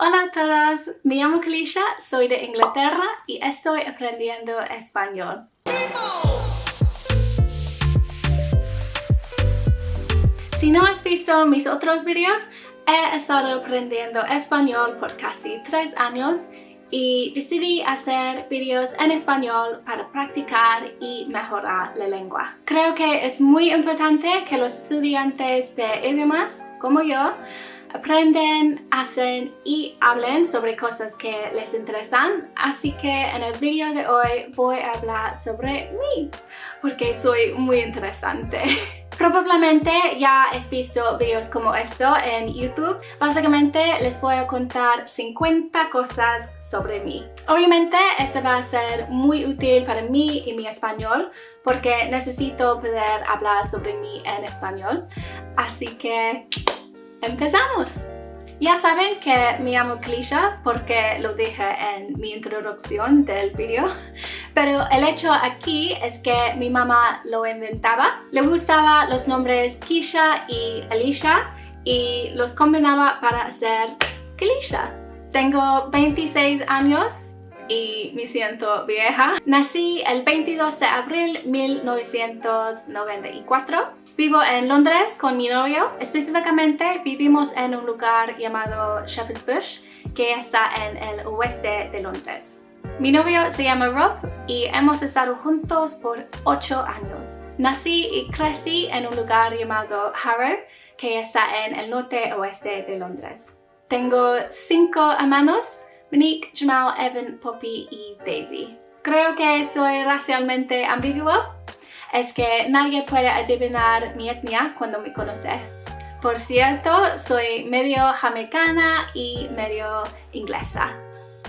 Hola a todos, me llamo Kalisha, soy de Inglaterra y estoy aprendiendo español. Si no has visto mis otros vídeos, he estado aprendiendo español por casi 3 años y decidí hacer vídeos en español para practicar y mejorar la lengua. Creo que es muy importante que los estudiantes de idiomas, como yo, aprenden, hacen y hablen sobre cosas que les interesan, así que en el vídeo de hoy voy a hablar sobre mí, porque soy muy interesante. Probablemente ya has visto vídeos como esto en YouTube. Básicamente les voy a contar 50 cosas sobre mí. Obviamente esto va a ser muy útil para mí y mi español, porque necesito poder hablar sobre mí en español, así que ¡empezamos! Ya saben que me llamo Kalisha porque lo dije en mi introducción del vídeo, pero el hecho aquí es que mi mamá lo inventaba. Le gustaban los nombres Kisha y Alicia y los combinaba para hacer Kalisha. Tengo 26 años y me siento vieja. Nací el 22 de abril de 1994. Vivo en Londres con mi novio. Específicamente vivimos en un lugar llamado Shepherd's Bush, que está en el oeste de Londres. Mi novio se llama Rob y hemos estado juntos por 8 años. Nací y crecí en un lugar llamado Harrow, que está en el norte-oeste de Londres. Tengo 5 hermanos: Monique, Jamal, Evan, Poppy y Daisy. Creo que soy racialmente ambiguo. Es que nadie puede adivinar mi etnia cuando me conoce. Por cierto, soy medio jamaicana y medio inglesa.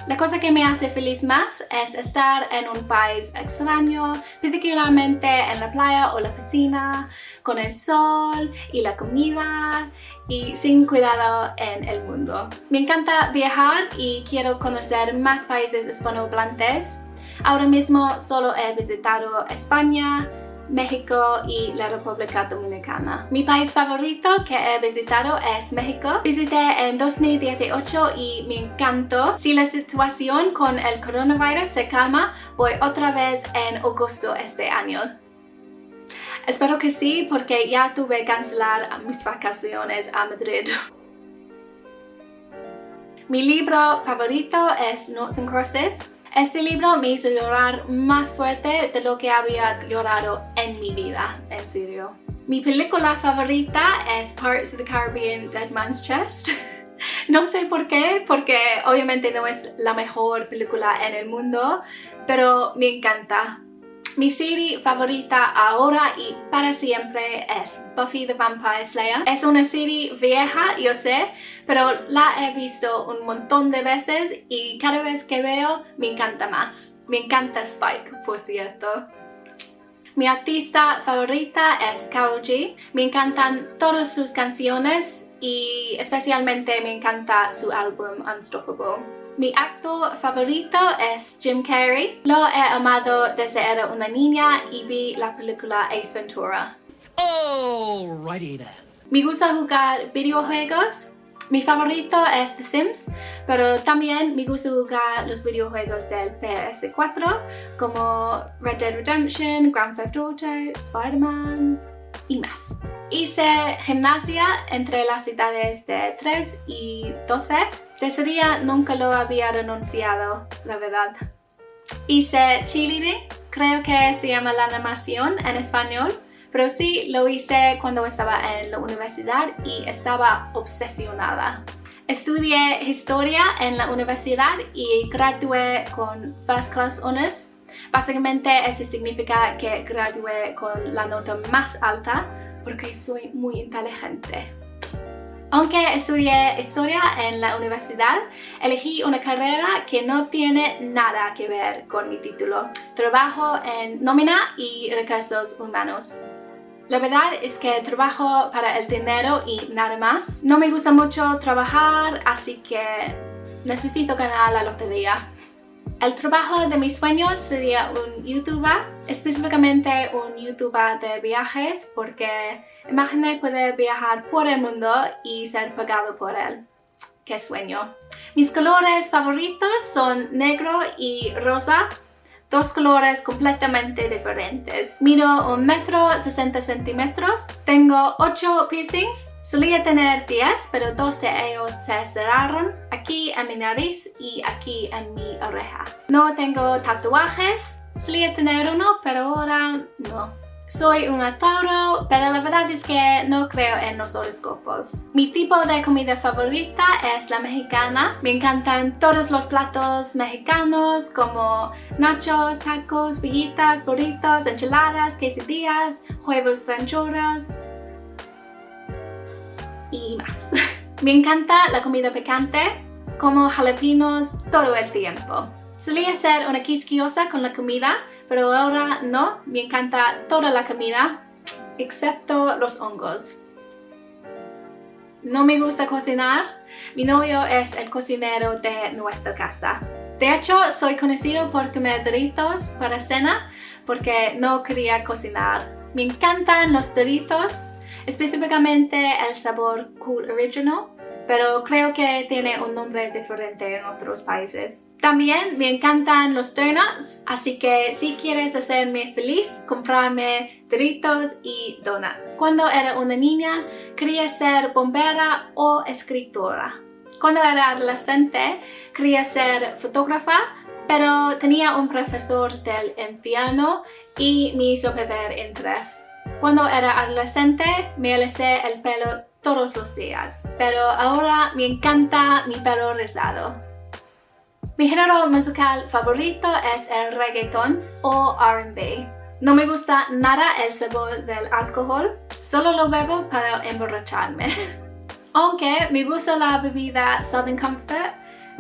La cosa que me hace feliz más es estar en un país extraño, particularmente en la playa o la piscina, con el sol y la comida y sin cuidado en el mundo. Me encanta viajar y quiero conocer más países hispanohablantes. Ahora mismo solo he visitado España, México y la República Dominicana. Mi país favorito que he visitado es México. Visité en 2018 y me encantó. Si la situación con el coronavirus se calma, voy otra vez en agosto este año. Espero que sí, porque ya tuve que cancelar mis vacaciones a Madrid. Mi libro favorito es Noughts and Crosses. Este libro me hizo llorar más fuerte de lo que había llorado en mi vida, en serio. Mi película favorita es Pirates of the Caribbean: Dead Man's Chest. No sé por qué, porque obviamente no es la mejor película en el mundo, pero me encanta. Mi serie favorita ahora y para siempre es Buffy the Vampire Slayer. Es una serie vieja, yo sé, pero la he visto un montón de veces y cada vez que veo me encanta más. Me encanta Spike, por cierto. Mi artista favorita es Karol G. Me encantan todas sus canciones y especialmente me encanta su álbum Unstoppable. Mi actor favorito es Jim Carrey. Lo he amado desde era una niña y vi la película Ace Ventura. Alrighty then. Me gusta jugar videojuegos. Mi favorito es The Sims, pero también me gusta jugar los videojuegos del PS4 como Red Dead Redemption, Grand Theft Auto, Spider-Man y más. Hice gimnasia entre las edades de 3 y 12. Desde día nunca lo había renunciado, la verdad. Hice cheerleading, creo que se llama la animación en español, pero sí lo hice cuando estaba en la universidad y estaba obsesionada. Estudié historia en la universidad y gradué con First Class Honors. Básicamente eso significa que gradué con la nota más alta porque soy muy inteligente. Aunque estudié historia en la universidad, elegí una carrera que no tiene nada que ver con mi título. Trabajo en nómina y recursos humanos. La verdad es que trabajo para el dinero y nada más. No me gusta mucho trabajar, así que necesito ganar la lotería. El trabajo de mis sueños sería un youtuber, específicamente un youtuber de viajes, porque imagínate poder viajar por el mundo y ser pagado por él. qué sueño. Mis colores favoritos son negro y rosa, dos colores completamente diferentes. Mido 1,60 m, tengo 8 piercings. Solía tener 10, pero 2 de ellos se cerraron aquí en mi nariz y aquí en mi oreja. No tengo tatuajes, solía tener uno, pero ahora no. Soy una Tauro, pero la verdad es que no creo en los horóscopos. Mi tipo de comida favorita es la mexicana. Me encantan todos los platos mexicanos como nachos, tacos, fajitas, burritos, enchiladas, quesadillas, huevos rancheros y más. Me encanta la comida picante, como jalapenos todo el tiempo. Solía ser una quisquillosa con la comida, pero ahora no. Me encanta toda la comida, excepto los hongos. No me gusta cocinar. Mi novio es el cocinero de nuestra casa. De hecho, soy conocido por comer Doritos para cena porque no quería cocinar. Me encantan los Doritos, específicamente el sabor Cool Original, pero creo que tiene un nombre diferente en otros países. También me encantan los donuts, así que si quieres hacerme feliz, comprarme Doritos y donuts. Cuando era una niña, quería ser bombera o escritora. Cuando era adolescente, quería ser fotógrafa, pero tenía un profesor del infierno y me hizo perder interés. Cuando era adolescente, me alisé el pelo todos los días, pero ahora me encanta mi pelo rizado. Mi género musical favorito es el reggaeton o R&B. No me gusta nada el sabor del alcohol, solo lo bebo para emborracharme. Aunque me gusta la bebida Southern Comfort,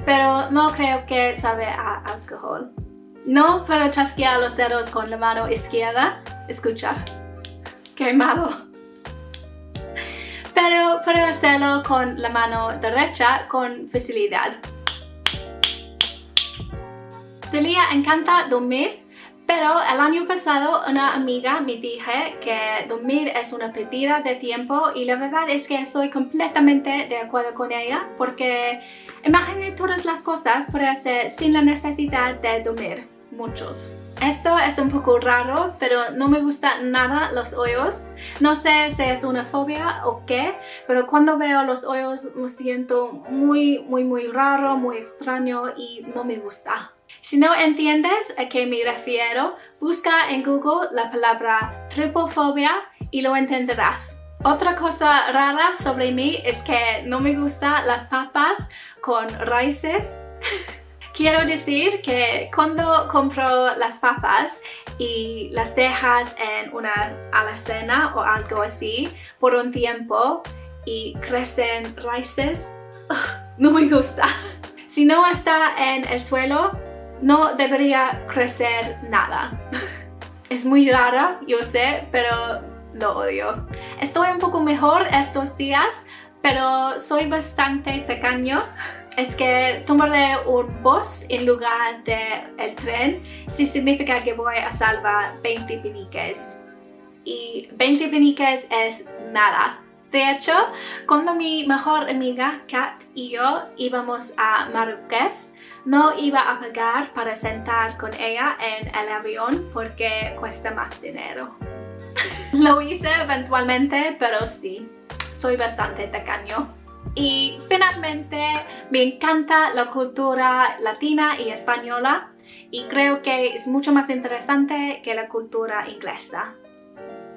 pero no creo que sabe a alcohol. No puedo chasquear los dedos con la mano izquierda. Escucha, qué malo. Pero puedo hacerlo con la mano derecha con facilidad. Solía encanta dormir, pero el año pasado una amiga me dijo que dormir es una pérdida de tiempo y la verdad es que estoy completamente de acuerdo con ella porque imagine todas las cosas por hacer sin la necesidad de dormir, muchos. Esto es un poco raro, pero no me gustan nada los hoyos. No sé si es una fobia o qué, pero cuando veo los hoyos me siento muy raro, muy extraño y no me gusta. Si no entiendes a qué me refiero, busca en Google la palabra trypofobia y lo entenderás. Otra cosa rara sobre mí es que no me gustan las papas con raíces. Quiero decir que cuando compro las papas y las dejas en una alacena o algo así por un tiempo y crecen raíces, no me gusta. Si no está en el suelo, no debería crecer nada. Es muy rara, yo sé, pero lo odio. Estoy un poco mejor estos días, pero soy bastante tacaño. Es que tomaré un bus en lugar del tren si significa que voy a salvar 20 peniques. Y 20 peniques es nada. De hecho, cuando mi mejor amiga Kat y yo íbamos a Marrakech, no iba a pagar para sentar con ella en el avión porque cuesta más dinero. Lo hice eventualmente, pero sí, soy bastante tacaño. Y finalmente, me encanta la cultura latina y española y creo que es mucho más interesante que la cultura inglesa.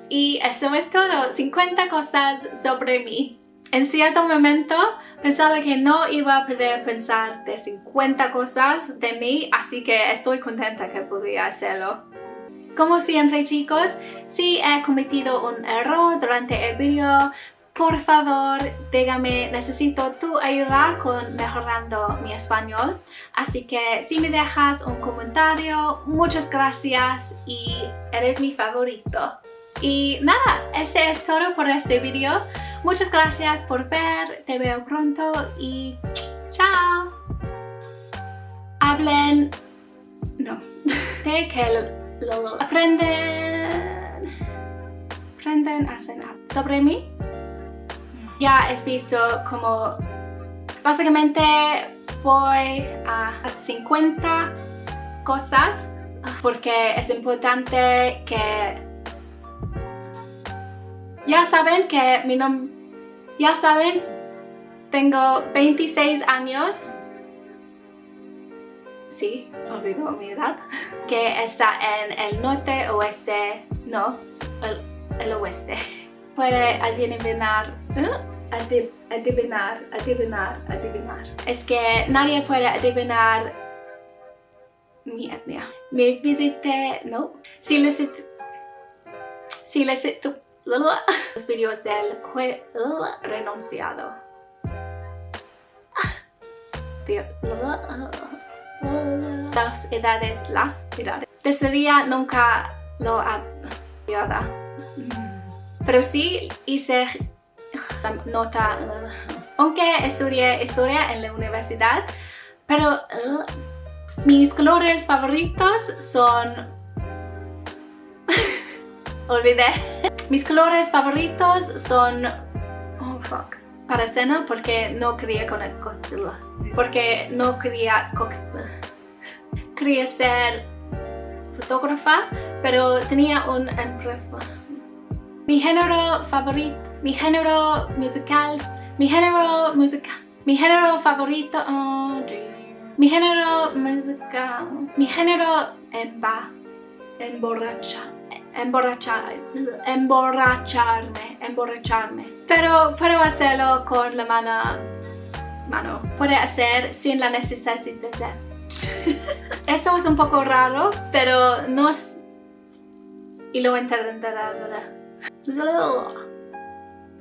Y eso es todo, 50 cosas sobre mí. En cierto momento pensaba que no iba a poder pensar de 50 cosas de mí, así que estoy contenta que podía hacerlo. Como siempre chicos, si he cometido un error durante el video, por favor, dígame, necesito tu ayuda con mejorando mi español. Así que si me dejas un comentario, muchas gracias y eres mi favorito. Y nada, ese es todo por este video. Muchas gracias por ver, te veo pronto y chao. Hablen... no. De que aprenden a cenar. Sobre mí. Ya has visto como Básicamente voy a 50 cosas porque es importante que ya saben que mi nombre, ya saben, tengo 26 años. Sí, olvidó mi edad. Que está en el norte, oeste, no, el oeste. Puede adivinar, adivinar. Es que nadie puede adivinar mi etnia. Me visité, no. Si les los vídeos del renunciado. Las edades. Decidí nunca lo había. Pero sí hice la nota, aunque estudié historia en la universidad, pero mis colores favoritos son... olvidé. Mis colores favoritos son... oh fuck. Para cena porque no quería quería ser fotógrafa, pero tenía un mi género favorito, mi género musical, mi género emborracharme. Pero puedo hacerlo con la mano. Puede hacer sin la necesidad de Eso es un poco raro, pero no es... y lo entenderá.